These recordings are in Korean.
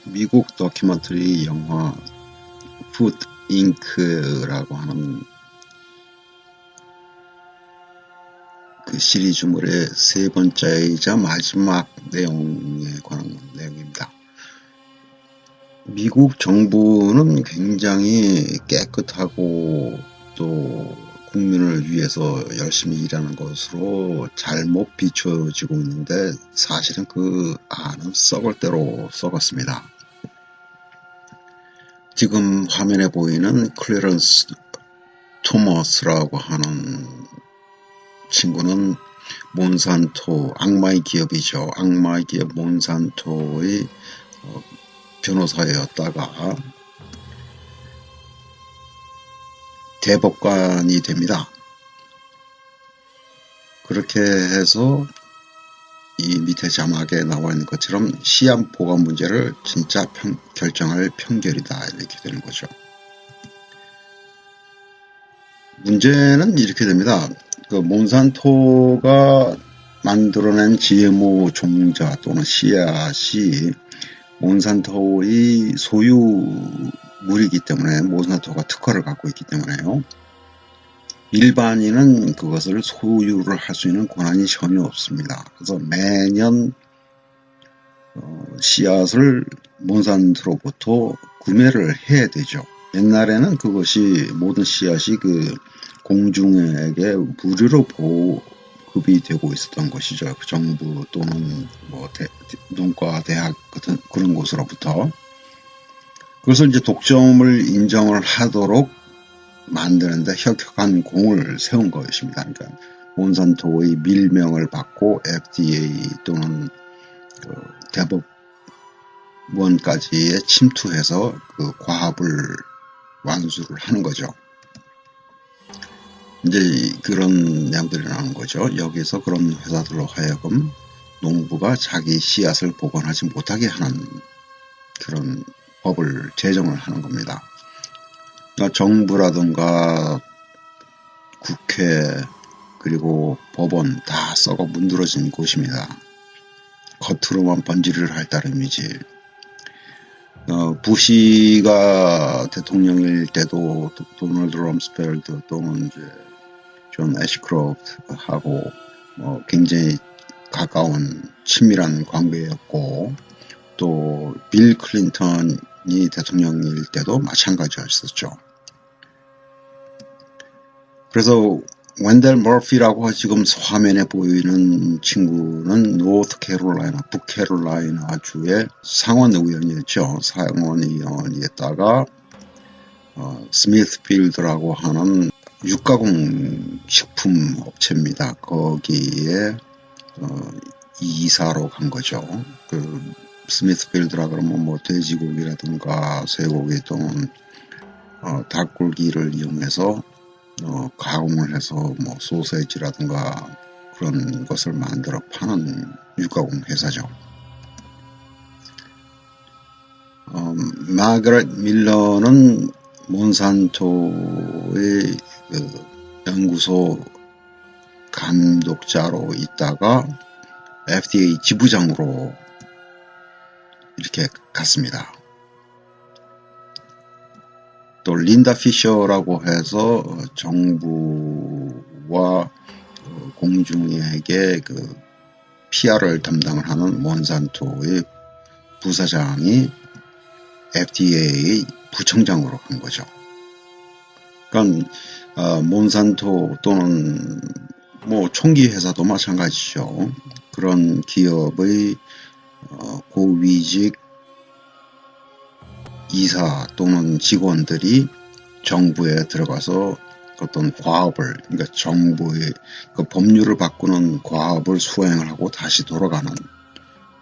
미국 다큐멘터리 영화 푸드 잉크라고 하는 그 시리즈물의 세 번째이자 마지막 내용에 관한 내용입니다. 미국 정부는 굉장히 깨끗하고 또 국민을 위해서 열심히 일하는 것으로 잘못 비춰지고 있는데 사실은 그 안은 썩을 대로 썩었습니다. 지금 화면에 보이는 클래런스 토머스라고 하는 친구는 몬산토, 악마의 기업이죠. 악마의 기업 몬산토의 변호사였다가 대법관이 됩니다. 그렇게 해서 이 밑에 자막에 나와 있는 것처럼 시한 보관 문제를 진짜 결정할 판결이다 이렇게 되는 거죠. 문제는 이렇게 됩니다. 그 몬산토가 만들어낸 GMO 종자 또는 씨앗이 몬산토의 소유물이기 때문에 몬산토가 특허를 갖고 있기 때문에요. 일반인은 그것을 소유를 할 수 있는 권한이 전혀 없습니다. 그래서 매년 씨앗을 몬산토로부터 구매를 해야 되죠. 옛날에는 그것이 모든 씨앗이 그 공중에게 무료로 보급이 되고 있었던 것이죠. 정부 또는 뭐 농과 대학 같은 그런 곳으로부터. 그것을 이제 독점을 인정을 하도록 만드는데 혁혁한 공을 세운 것입니다. 그러니까 몬산토의 밀명을 받고 FDA 또는 대법원까지에 침투해서 그 과업을 완수를 하는 거죠. 이제 그런 내용들이 나오는 거죠. 여기서 그런 회사들로 하여금 농부가 자기 씨앗을 보관하지 못하게 하는 그런 법을 제정을 하는 겁니다. 그러니까 정부라든가 국회 그리고 법원 다 썩어 문드러진 곳입니다. 겉으로만 번지르르 할 따름이지. 부시가 대통령일 때도 도널드 럼스펠드 또는 이제 존 애시크로프트하고 굉장히 가까운 친밀한 관계였고 또 빌 클린턴이 대통령일 때도 마찬가지였었죠. 그래서 웬델 머피라고 지금 화면에 보이는 친구는 노스캐롤라이나, 북캐롤라이나 주의 상원의원이었죠. 상원의원이었다가 스미스필드라고 하는 육가공 식품 업체입니다. 거기에 이사로 간 거죠. 그 스미스필드라 그러면 뭐 돼지고기라든가 쇠고기 또는 닭고기를 이용해서 가공을 해서 뭐 소세지라든가 그런 것을 만들어 파는 육가공 회사죠. 마거렛 밀러는 몬산토의 그 연구소 감독자로 있다가 FDA 지부장으로 이렇게 갔습니다. 또 린다 피셔라고 해서 정부와 공중에게 그 PR을 담당을 하는 몬산토의 부사장이 FDA 부청장으로 간 거죠. 그러니까 몬산토 또는 뭐 총기 회사도 마찬가지죠. 그런 기업의 고위직 이사 또는 직원들이 정부에 들어가서 어떤 과업을, 그러니까 정부의 그 법률을 바꾸는 과업을 수행을 하고 다시 돌아가는,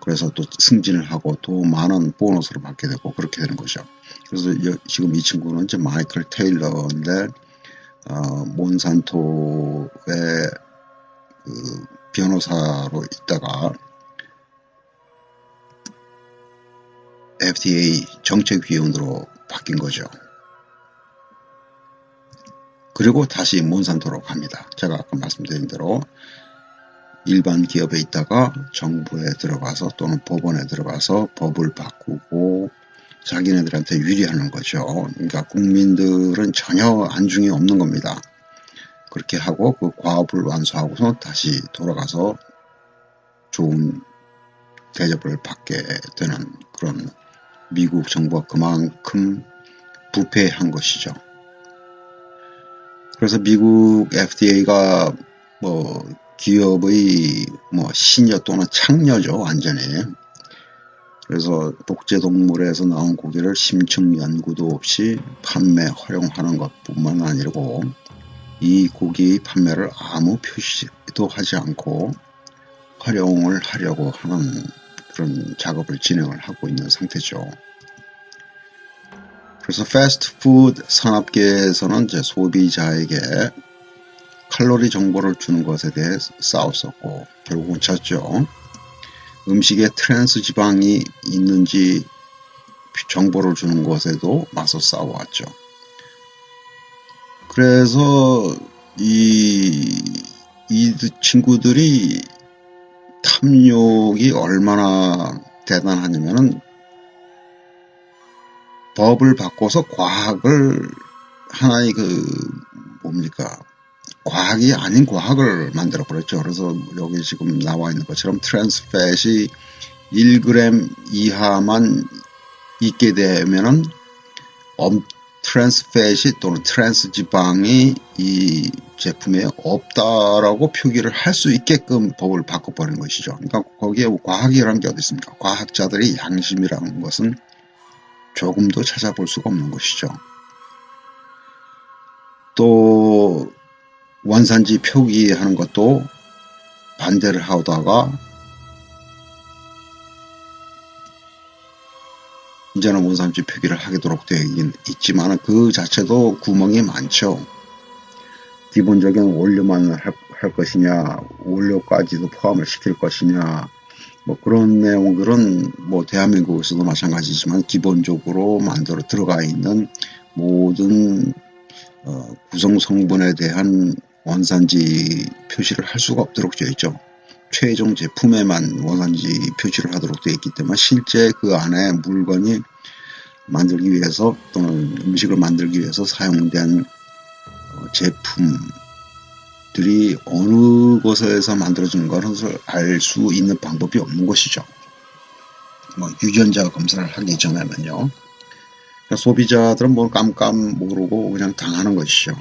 그래서 또 승진을 하고 더 많은 보너스를 받게 되고 그렇게 되는 거죠. 그래서 지금 이 친구는 이제 마이클 테일러인데 몬산토의 그 변호사로 있다가 FDA 정책위원으로 바뀐 거죠. 그리고 다시 몬산토로 갑니다. 제가 아까 말씀드린 대로 일반 기업에 있다가 정부에 들어가서 또는 법원에 들어가서 법을 바꾸고 자기네들한테 유리하는 거죠. 그러니까 국민들은 전혀 안중이 없는 겁니다. 그렇게 하고 그 과업을 완수하고서 다시 돌아가서 좋은 대접을 받게 되는 그런 미국 정부가 그만큼 부패한 것이죠. 그래서 미국 FDA가 뭐 기업의 뭐 신여 또는 창녀죠, 완전히. 그래서 복제동물에서 나온 고기를 심층 연구도 없이 판매 허용하는 것뿐만 아니고 이 고기의 판매를 아무 표시도 하지 않고 활용을 하려고 하는 그런 작업을 진행을 하고 있는 상태죠. 그래서 패스트푸드 산업계에서는 이제 소비자에게 칼로리 정보를 주는 것에 대해 싸웠었고 결국은 졌죠. 음식에 트랜스 지방이 있는지 정보를 주는 것에도 맞서 싸워왔죠. 그래서 이 친구들이 탐욕이 얼마나 대단하냐면은 법을 바꿔서 과학을 하나의 뭡니까? 과학이 아닌 과학을 만들어 버렸죠. 그래서 여기 지금 나와 있는 것처럼 트랜스팻이 1g 이하만 있게 되면은 트랜스팻이 또는 트랜스 지방이 이 제품에 없다라고 표기를 할 수 있게끔 법을 바꿔버린 것이죠. 그러니까 거기에 과학이라는 게 어디 있습니까? 과학자들의 양심이라는 것은 조금도 찾아볼 수가 없는 것이죠. 또 원산지 표기하는 것도 반대를 하다가 이제는 원산지 표기를 하도록 되어 있지만 그 자체도 구멍이 많죠. 기본적인 원료만 할 것이냐, 원료까지도 포함을 시킬 것이냐, 뭐 그런 내용들은 뭐 대한민국에서도 마찬가지지만 기본적으로 들어가 있는 모든 구성 성분에 대한 원산지 표시를 할 수가 없도록 되어 있죠. 최종 제품에만 원산지 표시를 하도록 되어 있기 때문에 실제 그 안에 물건이 만들기 위해서 또는 음식을 만들기 위해서 사용된 제품들이 어느 곳에서 만들어진 것을 알 수 있는 방법이 없는 것이죠. 뭐 유전자 검사를 하기 전에는요. 그러니까 소비자들은 뭐 깜깜 모르고 그냥 당하는 것이죠.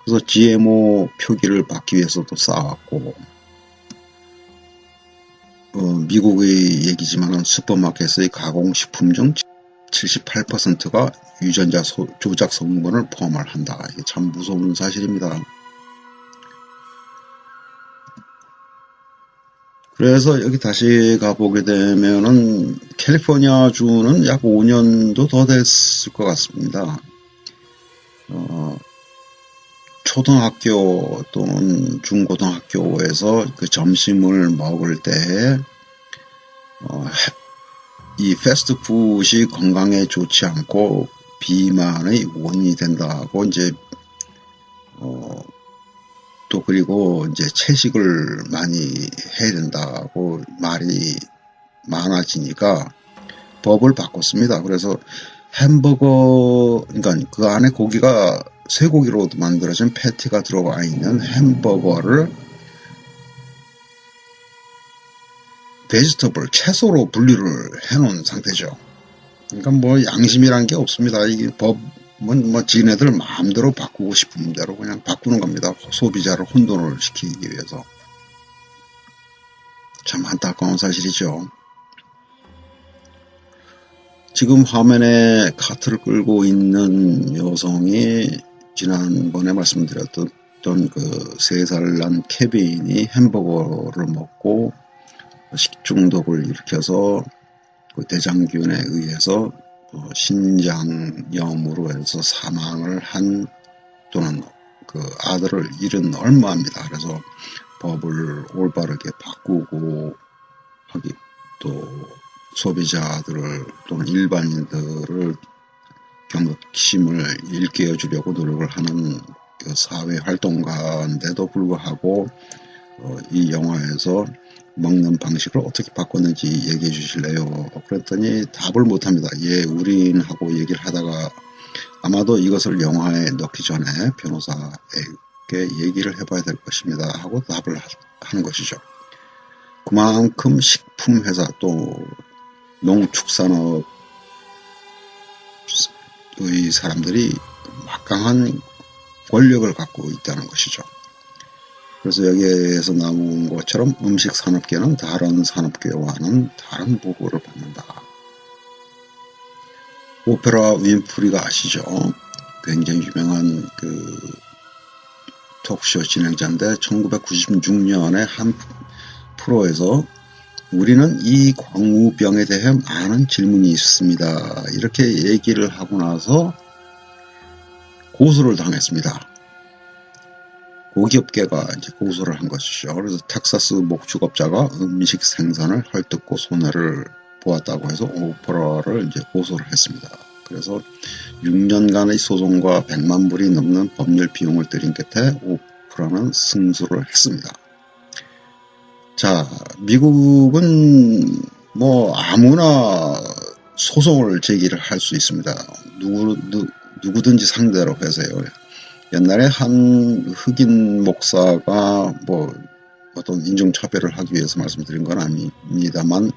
그래서 GMO 표기를 받기 위해서도 싸웠고 미국의 얘기지만 슈퍼마켓의 가공식품 중 78%가 유전자 조작 성분을 포함을 한다. 이게 참 무서운 사실입니다. 그래서 여기 다시 가보게 되면은 캘리포니아주는 약 5년도 더 됐을 것 같습니다. 초등학교 또는 중고등학교에서 그 점심을 먹을 때 이 패스트푸드이 건강에 좋지 않고 비만의 원인이 된다고 이제 또 그리고 이제 채식을 많이 해야 된다고 말이 많아지니까 법을 바꿨습니다. 그래서 햄버거, 그러니까 그 안에 고기가 쇠고기로 만들어진 패티가 들어가 있는 햄버거를 베지터블, 채소로 분류를 해놓은 상태죠. 그러니까 뭐 양심이란 게 없습니다. 이게 법은 뭐 지네들 마음대로 바꾸고 싶은 대로 그냥 바꾸는 겁니다. 소비자를 혼돈을 시키기 위해서. 참 안타까운 사실이죠. 지금 화면에 카트를 끌고 있는 여성이 지난번에 말씀드렸던 그 3살 난 케빈이 햄버거를 먹고 식중독을 일으켜서 그 대장균에 의해서 신장염으로 해서 사망을 한 또는 그 아들을 잃은 얼마입니다. 그래서 법을 올바르게 바꾸고 하기 또 소비자들을 또는 일반인들을 경각심을 일깨워 주려고 노력을 하는 그 사회 활동가인데도 불구하고 이 영화에서 먹는 방식을 어떻게 바꿨는지 얘기해 주실래요? 그랬더니 답을 못합니다. 예, 우린 하고 얘기를 하다가 아마도 이것을 영화에 넣기 전에 변호사에게 얘기를 해봐야 될 것입니다 하고 답을 하는 것이죠. 그만큼 식품회사 또 농축산업의 사람들이 막강한 권력을 갖고 있다는 것이죠. 그래서 여기에서 나온 것처럼 음식 산업계는 다른 산업계와는 다른 보호를 받는다. 오프라 윈프리가 아시죠? 굉장히 유명한 톡쇼 진행자인데 1996년에 한 프로에서 우리는 이 광우병에 대해 많은 질문이 있습니다. 이렇게 얘기를 하고 나서 고소를 당했습니다. 고기업계가 이제 고소를 한 것이죠. 그래서 텍사스 목축업자가 음식 생산을 헐뜯고 손해를 보았다고 해서 오프라를 이제 고소를 했습니다. 그래서 6년간의 소송과 100만 불이 넘는 법률 비용을 들인 끝에 오프라는 승소를 했습니다. 자, 미국은 뭐 아무나 소송을 제기를 할 수 있습니다. 누구든지 상대로 해서요. 옛날에 한 흑인 목사가 뭐 어떤 인종차별을 하기 위해서 말씀드린 건 아닙니다만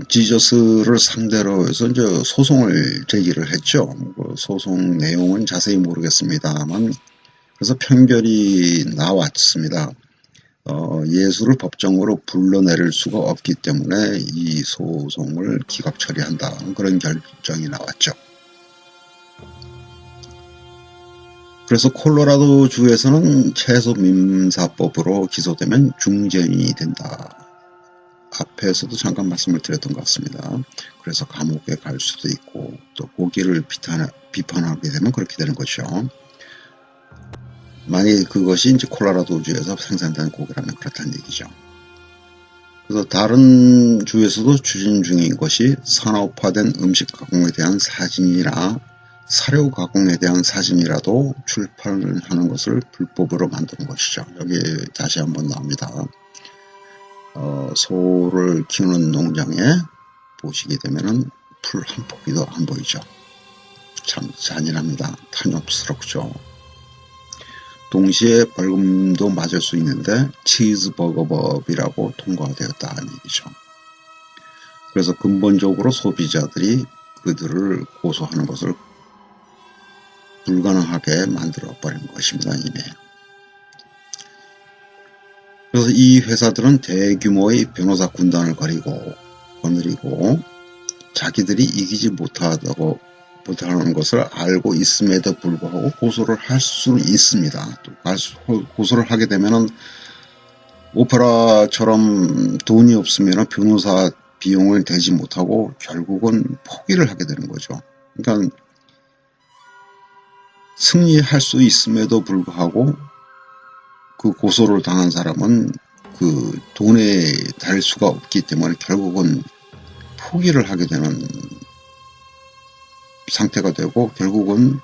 지저스를 상대로 해서 이제 소송을 제기를 했죠. 소송 내용은 자세히 모르겠습니다만 그래서 판결이 나왔습니다. 예수를 법정으로 불러내릴 수가 없기 때문에 이 소송을 기각 처리한다. 그런 결정이 나왔죠. 그래서 콜로라도 주에서는 최소민사법으로 기소되면 중죄인이 된다. 앞에서도 잠깐 말씀을 드렸던 것 같습니다. 그래서 감옥에 갈 수도 있고 또 고기를 비판하게 되면 그렇게 되는 거죠. 만약에 그것이 이제 콜로라도주에서 생산된 고기라면 그렇다는 얘기죠. 그래서 다른 주에서도 추진 중인 것이 산업화된 음식 가공에 대한 사진이나 사료 가공에 대한 사진이라도 출판하는 것을 불법으로 만드는 것이죠. 여기 다시 한번 나옵니다. 소를 키우는 농장에 보시게 되면은 풀 한 포기도 안 보이죠. 참 잔인합니다. 탐욕스럽죠. 동시에 벌금도 맞을 수 있는데 치즈버거법이라고 통과되었다는 얘기죠. 그래서 근본적으로 소비자들이 그들을 고소하는 것을 불가능하게 만들어 버린 것입니다. 이미. 그래서 이 회사들은 대규모의 변호사 군단을 거느리고 자기들이 이기지 못하는 것을 알고 있음에도 불구하고 고소를 할 수는 있습니다. 또 고소를 하게 되면은 오페라처럼 돈이 없으면 변호사 비용을 대지 못하고 결국은 포기를 하게 되는 거죠. 그러니까 승리할 수 있음에도 불구하고 그 고소를 당한 사람은 그 돈에 달 수가 없기 때문에 결국은 포기를 하게 되는 상태가 되고 결국은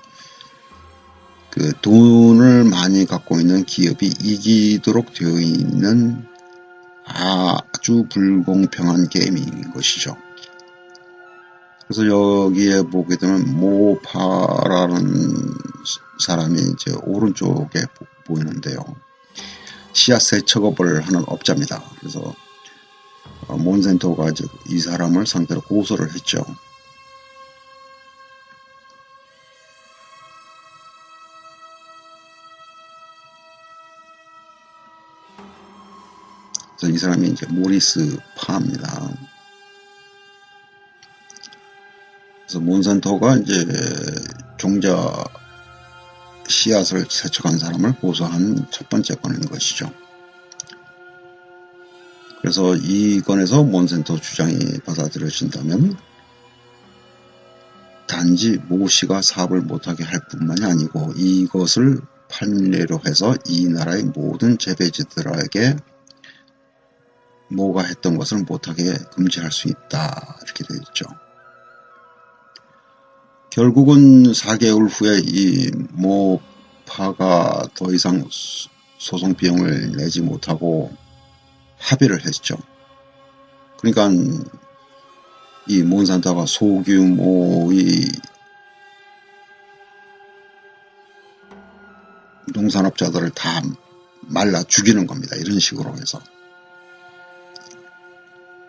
그 돈을 많이 갖고 있는 기업이 이기도록 되어 있는 아주 불공평한 게임인 것이죠. 그래서 여기에 보게 되면 모파라는 사람이 이제 오른쪽에 보이는데요. 씨앗 세척업을 하는 업자입니다. 그래서 몬센토가 이제 이 사람을 상대로 고소를 했죠. 그래서 이 사람이 이제 모리스 파입니다. 그래서 몬센토가 이제 종자 씨앗을 세척한 사람을 고소한 첫 번째 건인 것이죠. 그래서 이 건에서 몬센토 주장이 받아들여진다면 단지 모 씨가 사업을 못하게 할 뿐만이 아니고 이것을 판례로 해서 이 나라의 모든 재배지들에게 모가 했던 것을 못하게 금지할 수 있다. 이렇게 되어 있죠. 결국은 4개월 후에 이 파가 더 이상 소송 비용을 내지 못하고 합의를 했죠. 그러니까 이 몬산토가 소규모의 농산업자들을 다 말라 죽이는 겁니다. 이런 식으로 해서.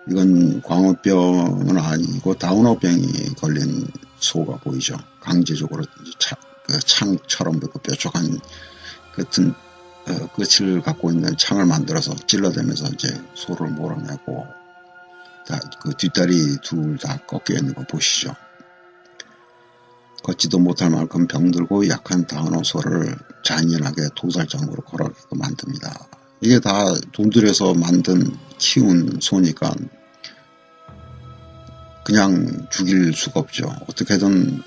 이건 광우병은 아니고 다우너병이 걸린 소가 보이죠. 강제적으로 창처럼 뾰족한 같은 끝을 갖고 있는 창을 만들어서 찔러대면서 이제 소를 몰아내고 그 뒷다리 둘 다 꺾여 있는 거 보시죠. 걷지도 못할 만큼 병들고 약한 다우너 소를 잔인하게 도살장으로 걸어가게 만듭니다. 이게 다 돈 들여서 키운 소니까 그냥 죽일 수가 없죠. 어떻게든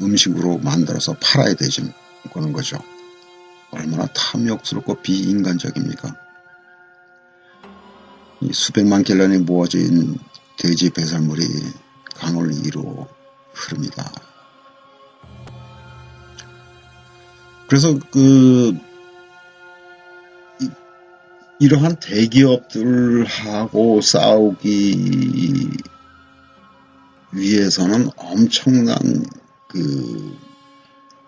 음식으로 만들어서 팔아야 되지 그런 거죠. 얼마나 탐욕스럽고 비인간적입니까? 이 수백만 갤런이 모아진 돼지 배설물이 강을 이루어 흐릅니다. 그래서 이러한 대기업들하고 싸우기 위해서는 엄청난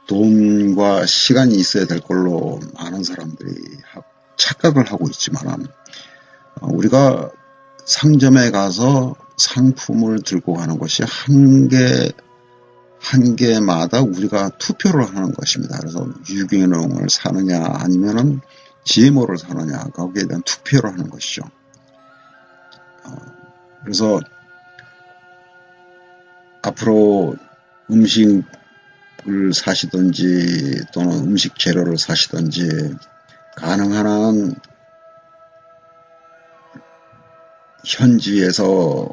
돈과 시간이 있어야 될 걸로 많은 사람들이 착각을 하고 있지만, 우리가 상점에 가서 상품을 들고 가는 것이 한 개마다 우리가 투표를 하는 것입니다. 그래서 유기농을 사느냐 아니면은 GMO를 사느냐 거기에 대한 투표를 하는 것이죠. 그래서 앞으로 음식을 사시든지 또는 음식 재료를 사시든지 가능한 한 현지에서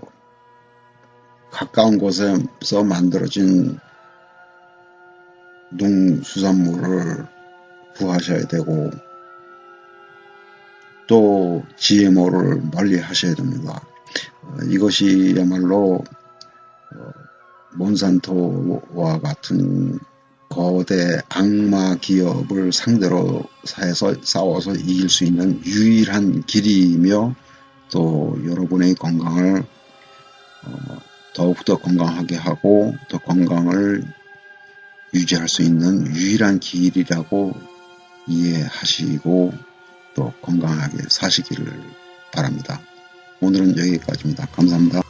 가까운 곳에서 만들어진 농수산물을 구하셔야 되고 또 GMO를 멀리 하셔야 됩니다. 이것이야말로 몬산토와 같은 거대 악마 기업을 상대로 해서 싸워서 이길 수 있는 유일한 길이며 또 여러분의 건강을 더욱더 건강하게 하고 더 건강을 유지할 수 있는 유일한 길이라고 이해하시고 또 건강하게 사시기를 바랍니다. 오늘은 여기까지입니다. 감사합니다.